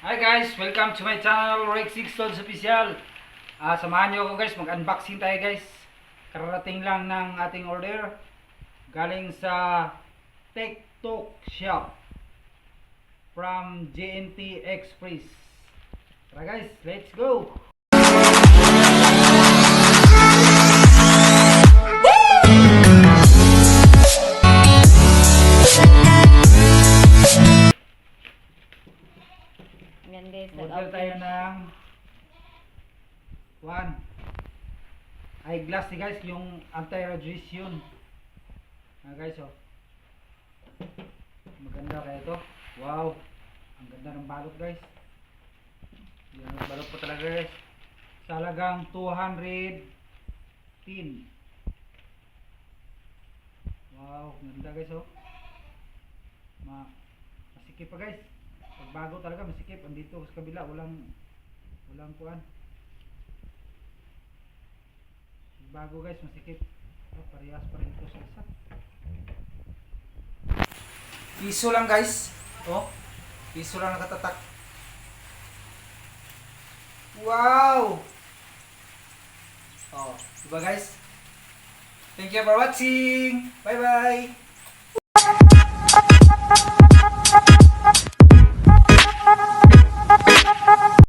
Hi guys, welcome to my channel, Rex Sixtons Official. Samahan nyo ako guys, mag-unboxing tayo guys. Kararating lang ng ating order galing sa TikTok Shop from JNT Express. Tara guys, let's go! Yan guys, Order tayo ng eyeglass ni guys, yung anti-radiation. Guys, oh. Maganda kaya ito. Wow. Ang ganda ng balot guys. Yan ang balot po talaga guys. Sa halagang 210. Wow, ganda guys, oh. Masikip pa guys. Pag bago talaga masikip. Andito sa kabila walang kuan. Bago guys, masikip. Parehas pa rin ito sa isa. Piso lang guys. Oh, piso lang nakatatak. Wow! Oh, diba guys? Thank you for watching. Bye bye.